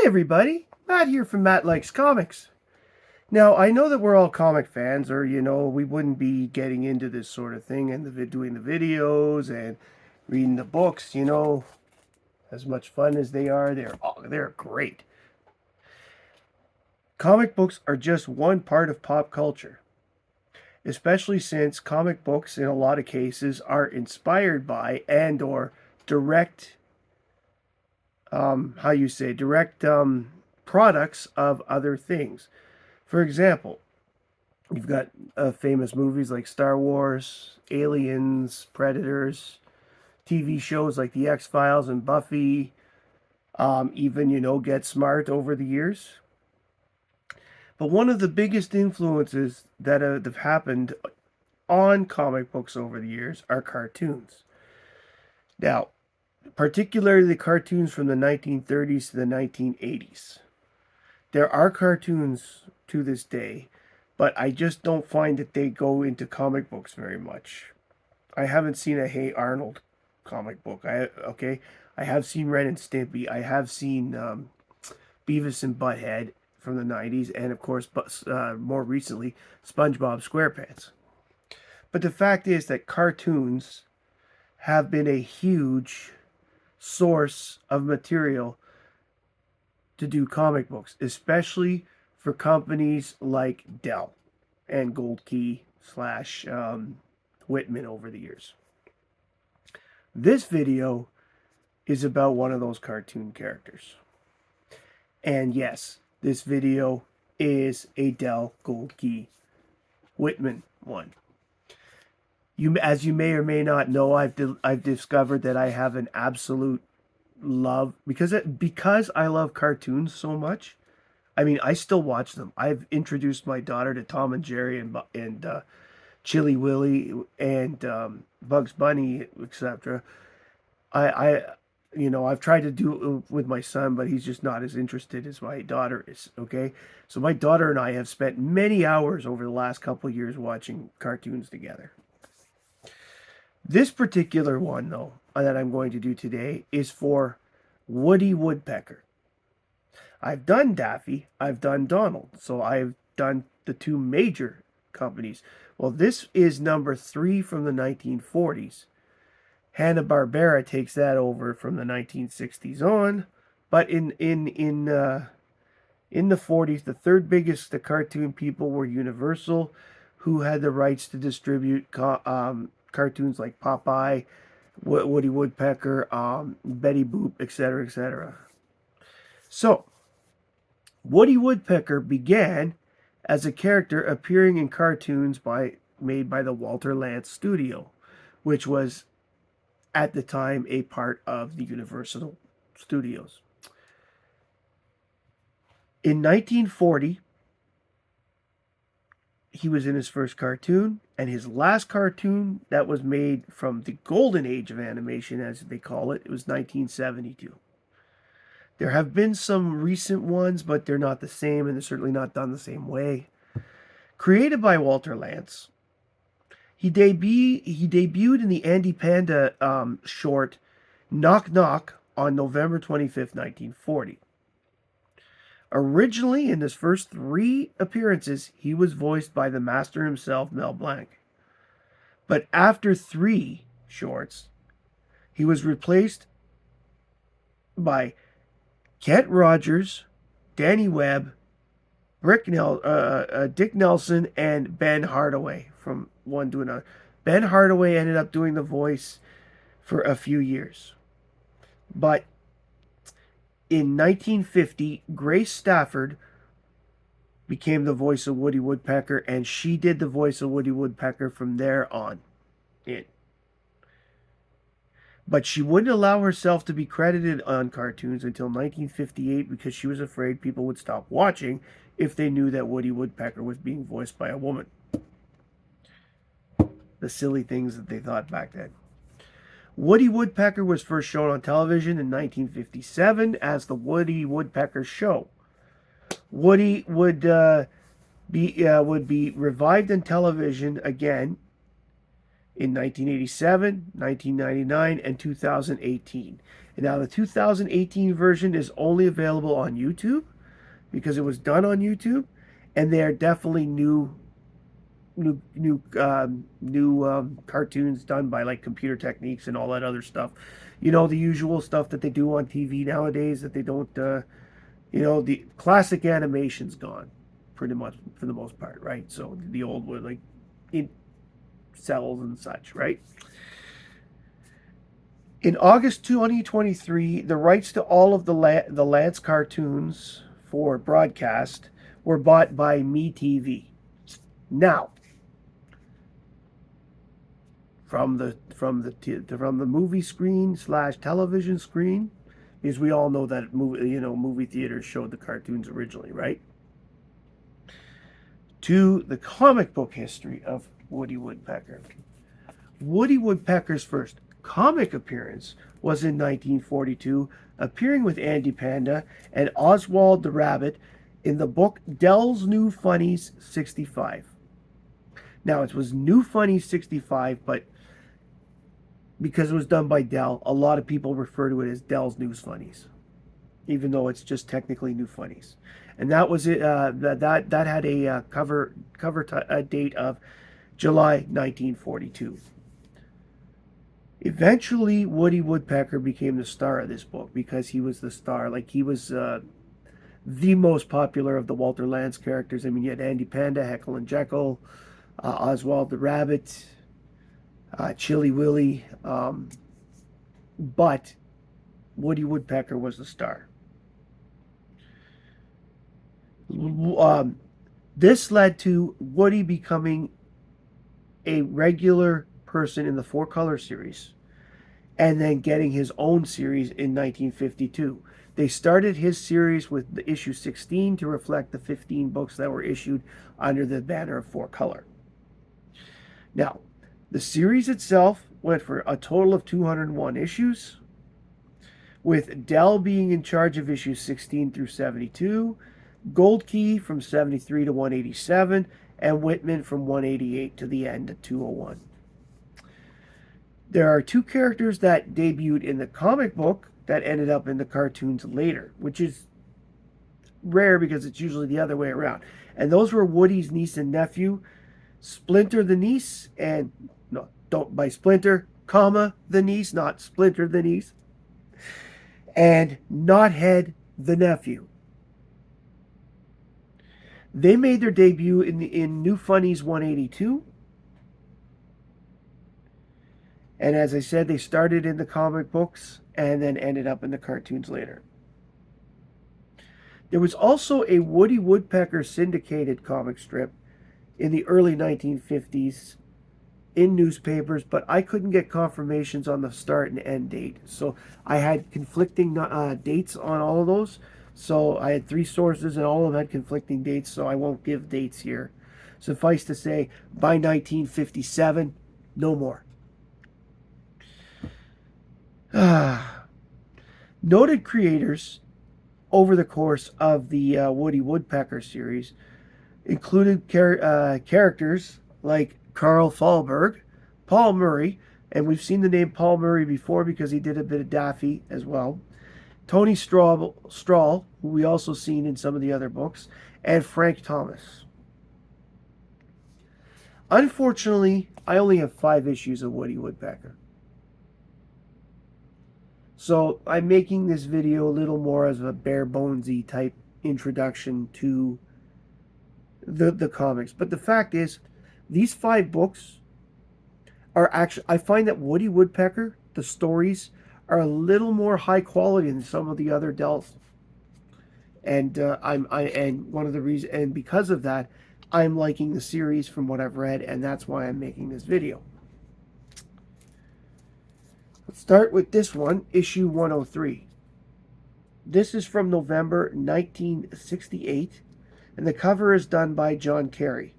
Hi everybody, Matt here from Matt Likes Comics. Now, I know that we're all comic fans, or we wouldn't be getting into this sort of thing and doing the videos and reading the books, as much fun as they are, they're great. Comic books are just one part of pop culture, especially since comic books in a lot of cases are inspired by and or direct direct products of other things. For example, you've got famous movies like Star Wars, Aliens, Predators, TV shows like The X Files and Buffy, even, Get Smart over the years. But one of the biggest influences that have happened on comic books over the years are cartoons. Now, particularly the cartoons from the 1930s to the 1980s. There are cartoons to this day, but I just don't find that they go into comic books very much. I haven't seen a Hey Arnold comic book. I have seen Ren and Stimpy. I have seen Beavis and Butthead from the 90s, and of course, more recently, SpongeBob SquarePants. But the fact is that cartoons have been a huge source of material to do comic books, especially for companies like Dell and Gold Key slash Whitman over the years. This video is about one of those cartoon characters. And yes, this video is a Dell Gold Key Whitman one. As you may or may not know, I've discovered that I have an absolute love because I love cartoons so much. I mean, I still watch them. I've introduced my daughter to Tom and Jerry and Chilly Willy and Bugs Bunny, etc. I've tried to do it with my son, but he's just not as interested as my daughter is. Okay, so my daughter and I have spent many hours over the last couple of years watching cartoons together. This particular one, though, that I'm going to do today is for Woody Woodpecker. I've done Daffy, I've done Donald, so I've done the two major companies. Well, this is number 3 from the 1940s. Hanna-Barbera takes that over from the 1960s on, but in the 40s, the third biggest cartoon people were Universal, who had the rights to distribute cartoons like Popeye, Woody Woodpecker, Betty Boop, etc., etc. So, Woody Woodpecker began as a character appearing in cartoons made by the Walter Lantz Studio, which was at the time a part of the Universal Studios. In 1940, he was in his first cartoon, and his last cartoon that was made from the golden age of animation, as they call it, was 1972. There have been some recent ones, but they're not the same, and they're certainly not done the same way. Created by Walter Lantz, he debuted in the Andy Panda short Knock Knock on November 25th, 1940. Originally, in his first 3 appearances, he was voiced by the master himself, Mel Blanc. But after 3 shorts, he was replaced by Kent Rogers, Danny Webb, Dick Nelson, and Ben Hardaway from one to another. Ben Hardaway ended up doing the voice for a few years. But in 1950, Grace Stafford became the voice of Woody Woodpecker, and she did the voice of Woody Woodpecker from there on in. But she wouldn't allow herself to be credited on cartoons until 1958 because she was afraid people would stop watching if they knew that Woody Woodpecker was being voiced by a woman. The silly things that they thought back then. Woody Woodpecker was first shown on television in 1957 as The Woody Woodpecker Show. Woody would be revived on television again in 1987, 1999, and 2018. And now the 2018 version is only available on YouTube because it was done on YouTube, and they are definitely new cartoons done by like computer techniques and all that other stuff. You know, the usual stuff that they do on TV nowadays that they don't. The classic animation's gone, pretty much for the most part, right? So the old one, like in cells and such, right? In August 2023, the rights to all of the Lance cartoons for broadcast were bought by MeTV. Now, from the movie screen slash television screen, because we all know that movie theaters showed the cartoons originally, right? To the comic book history of Woody Woodpecker. Woody Woodpecker's first comic appearance was in 1942, appearing with Andy Panda and Oswald the Rabbit in the book Dell's New Funnies 65. Now, it was New Funnies 65, but because it was done by Dell, a lot of people refer to it as Dell's News Funnies, even though it's just technically New Funnies. And that was it. That had a cover date of July 1942. Eventually, Woody Woodpecker became the star of this book because he was the star. Like, he was the most popular of the Walter Lantz characters. I mean, you had Andy Panda, Heckle and Jekyll, Oswald the Rabbit, Chilly Willy, but Woody Woodpecker was the star. This led to Woody becoming a regular person in the Four Color series and then getting his own series in 1952. They started his series with the issue 16 to reflect the 15 books that were issued under the banner of Four Color. Now, the series itself went for a total of 201 issues, with Dell being in charge of issues 16 through 72, Gold Key from 73 to 187, and Whitman from 188 to the end of 201. There are two characters that debuted in the comic book that ended up in the cartoons later, which is rare because it's usually the other way around. And those were Woody's niece and nephew, Splinter the niece, and no, don't by Splinter, comma, the niece, not Splinter the niece, and Knothead the nephew. They made their debut in New Funnies 182. And as I said, they started in the comic books and then ended up in the cartoons later. There was also a Woody Woodpecker syndicated comic strip in the early 1950s in newspapers, but I couldn't get confirmations on the start and end date. So I had conflicting dates on all of those. So I had three sources and all of them had conflicting dates, so I won't give dates here. Suffice to say, by 1957, no more. Noted creators over the course of the Woody Woodpecker series included characters like Carl Fahlberg, Paul Murray, and we've seen the name Paul Murray before because he did a bit of Daffy as well, Tony Strahl, who we also seen in some of the other books, and Frank Thomas. Unfortunately, I only have 5 issues of Woody Woodpecker. So I'm making this video a little more as a bare bonesy type introduction to the comics. But the fact is, these 5 books are actually, I find that Woody Woodpecker, the stories, are a little more high quality than some of the other Dells. And and one of the reasons, and because of that, I'm liking the series from what I've read, and that's why I'm making this video. Let's start with this one, issue 103. This is from November 1968, and the cover is done by John Carey.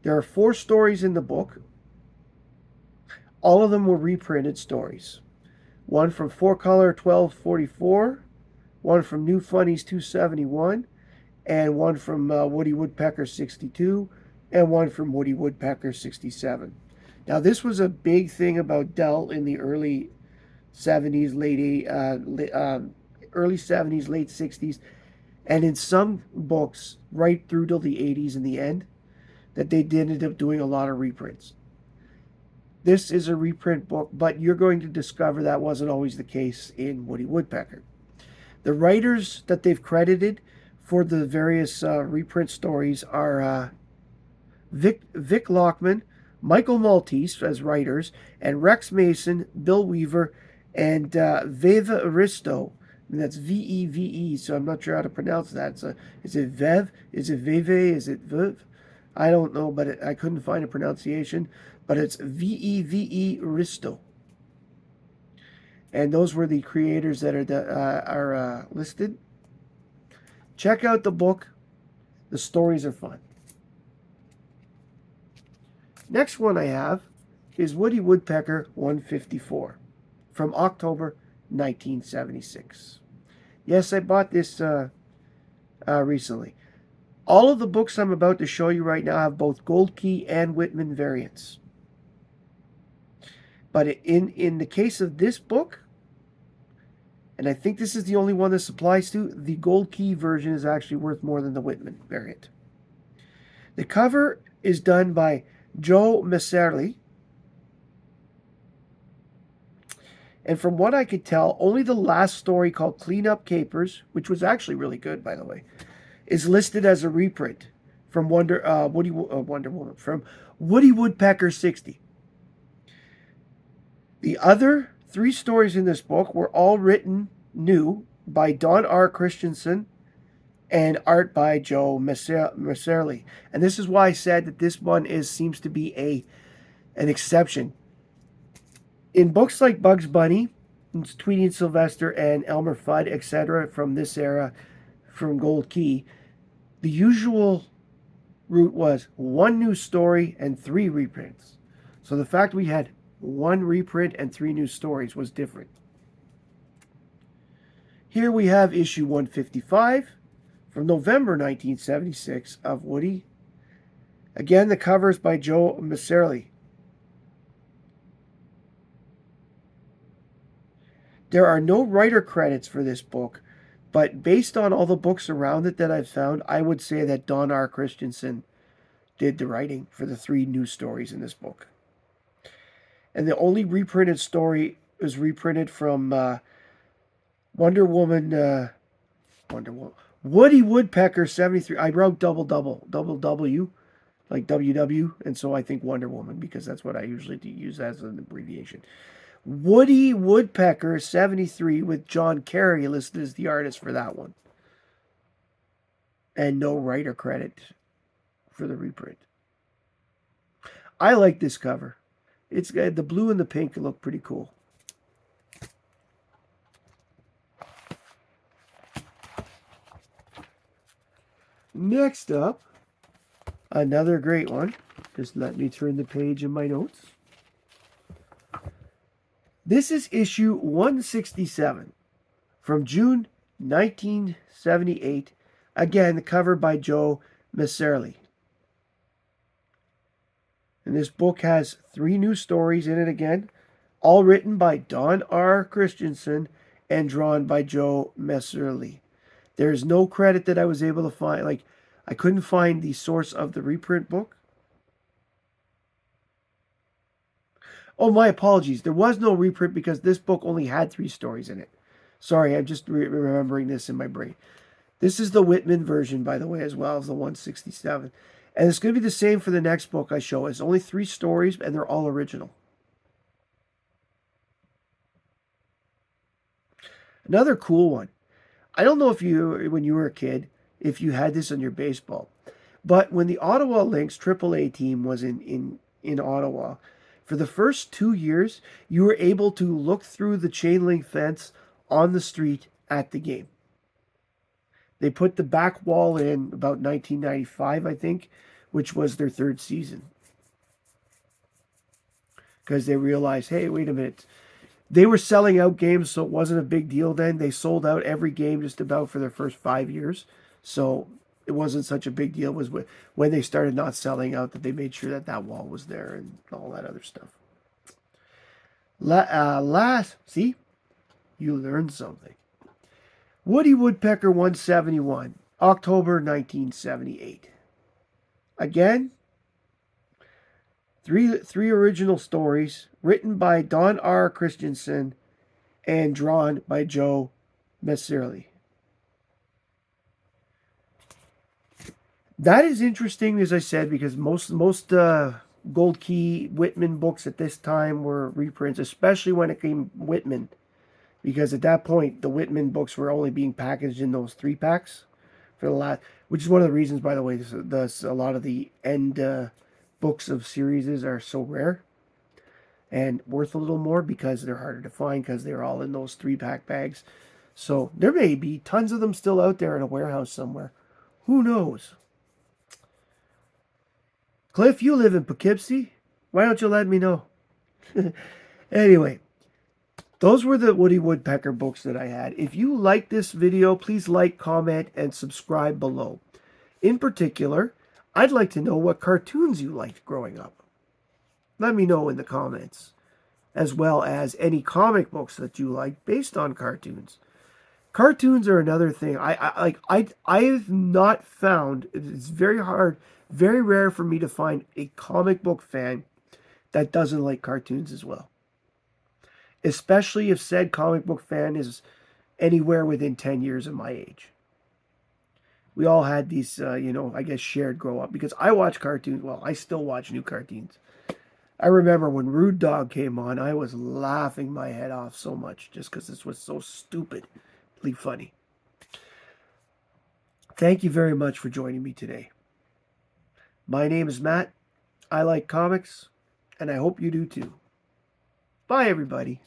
There are 4 stories in the book. All of them were reprinted stories. One from 4-Color 1244, one from New Funnies 271, and one from Woody Woodpecker 62, and one from Woody Woodpecker 67. Now, this was a big thing about Dell in the early '70s, early '70s, late '60s, and in some books right through till the '80s in the end, that they did end up doing a lot of reprints. This is a reprint book, but you're going to discover that wasn't always the case in Woody Woodpecker. The writers that they've credited for the various reprint stories are Vic Lockman, Michael Maltese as writers, and Rex Mason, Bill Weaver, and Veva Aristo. And that's Veve, so I'm not sure how to pronounce that. So is it Vev? Is it Veve? Is it Viv? I don't know, but I couldn't find a pronunciation. But it's Veve Aristo. And those were the creators that are listed. Check out the book. The stories are fun. Next one I have is Woody Woodpecker 154 from October 1976. Yes, I bought this recently. All of the books I'm about to show you right now have both Gold Key and Whitman variants. But in the case of this book, and I think this is the only one this applies to, the Gold Key version is actually worth more than the Whitman variant. The cover is done by Joe Messerli. And from what I could tell, only the last story called Clean Up Capers, which was actually really good, by the way, is listed as a reprint from Wonder Woman, from Woody Woodpecker 60. The other 3 stories in this book were all written new by Don R. Christensen and art by Joe Messerli. And this is why I said that this one seems to be an exception. In books like Bugs Bunny, Tweety and Sylvester, and Elmer Fudd, etc., from this era, from Gold Key, the usual route was 1 new story and 3 reprints. So the fact we had 1 reprint and 3 new stories was different. Here we have issue 155 from November 1976 of Woody. Again, the cover is by Joe Messerli. There are no writer credits for this book, but based on all the books around it that I've found, I would say that Don R. Christensen did the writing for the 3 new stories in this book. And the only reprinted story is reprinted from Wonder Woman, Woody Woodpecker 73. I wrote double W, like WW, and so I think Wonder Woman because that's what I usually use as an abbreviation. Woody Woodpecker 73 with John Carey listed as the artist for that one. And no writer credit for the reprint. I like this cover. It's got the blue and the pink look pretty cool. Next up, another great one. Just let me turn the page in my notes. This is issue 167 from June 1978. Again, covered by Joe Messerli. And this book has 3 new stories in it again, all written by Don R. Christensen and drawn by Joe Messerli. There's no credit that I was able to find. Like, I couldn't find the source of the reprint book. Oh, my apologies. There was no reprint because this book only had 3 stories in it. Sorry, I'm just remembering this in my brain. This is the Whitman version, by the way, as well as the 167. And it's going to be the same for the next book I show. It's only 3 stories, and they're all original. Another cool one. I don't know if you, when you were a kid, if you had this on your baseball. But when the Ottawa Lynx AAA team was in Ottawa, for the first 2 years, you were able to look through the chain link fence on the street at the game. They put the back wall in about 1995, I think, which was their 3rd season. Because they realized, hey, wait a minute. They were selling out games, so it wasn't a big deal then. They sold out every game just about for their first 5 years. So it wasn't such a big deal. It was when they started not selling out that they made sure that that wall was there and all that other stuff. See? you learned something. Woody Woodpecker 171, October 1978. Again, three original stories written by Don R. Christensen and drawn by Joe Messerly. That is interesting, as I said, because most Gold Key Whitman books at this time were reprints, especially when it came Whitman, because at that point the Whitman books were only being packaged in those 3-packs for the last, which is one of the reasons, by the way, a lot of the end books of series are so rare and worth a little more because they're harder to find because they're all in those 3-pack bags. So there may be tons of them still out there in a warehouse somewhere. Who knows? Cliff, you live in Poughkeepsie. Why don't you let me know? Anyway, those were the Woody Woodpecker books that I had. If you like this video, please like, comment, and subscribe below. In particular, I'd like to know what cartoons you liked growing up. Let me know in the comments, as well as any comic books that you like based on cartoons. Cartoons are another thing. I've not found, it's very hard, very rare for me to find a comic book fan that doesn't like cartoons as well. Especially if said comic book fan is anywhere within 10 years of my age. We all had these, I guess shared grow up because I watch cartoons. Well, I still watch new cartoons. I remember when Rude Dog came on, I was laughing my head off so much just because this was so stupidly funny. Thank you very much for joining me today. My name is Matt. I like comics, and I hope you do too. Bye, everybody.